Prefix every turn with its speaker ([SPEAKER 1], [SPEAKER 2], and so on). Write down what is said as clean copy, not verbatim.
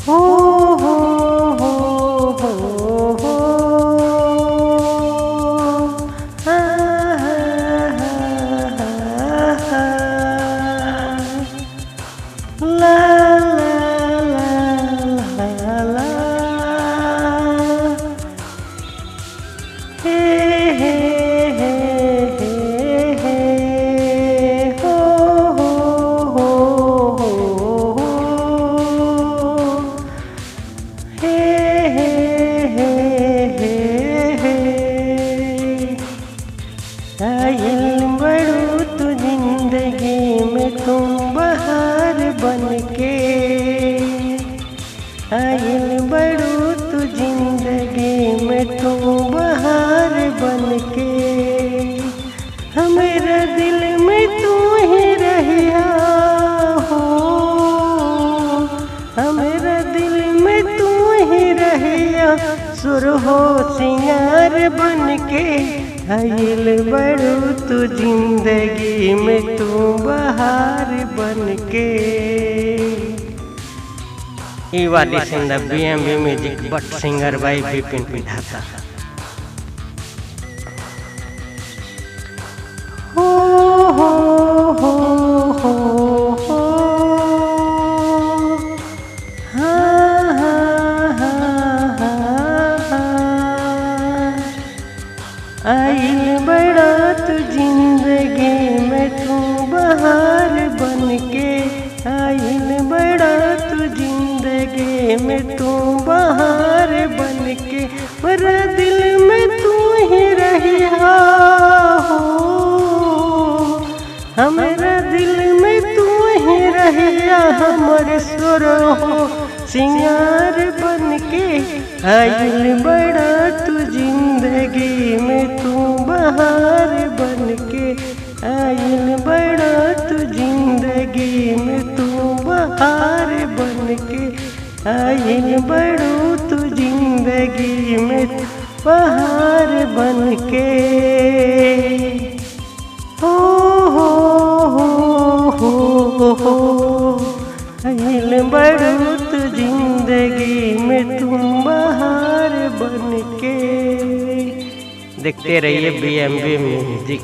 [SPEAKER 1] हो हो हो हो हो हा हा हा ला ला ला ला हे हे हे हे हो हो हो हो हे हे हे हे आइल बड़ू तू जिंदगी में तुम बहार बन के आइल बड़ू तू जिंदगी में तुम बहार बन के हमारा दिल में तू ही रहिया हो हमारा दिल में तू ही रहिया सुर हो सिंगार बन के आइल बड़ू तू जिंदगी में तू बहार बन के ई वाली सिंगर BMB म्यूजिक बट सिंगर बाई विपिन विधाता हो हो हो हो हो हा हा हा हा आइल बड़ा तू जिंदगी में तू बहार बन के आइल बड़ा तू जिंदगी में तू बहार बन के मेरा दिल में तू ही रहिया हो हमारा दिल में तू ही रहिया हमर सुर हो सिंगार बन के आइल बड़ा तू जिंदगी में तू बहार बन के आइल बड़ा तू जिंदगी में तू बहार बन के आइल बड़ू तू जिंदगी में बहार बन के हो हो हो हो हो आइल बड़ू तू जिंदगी में तुम बहार बन के। देखते रहिए BMB म्यूजिक।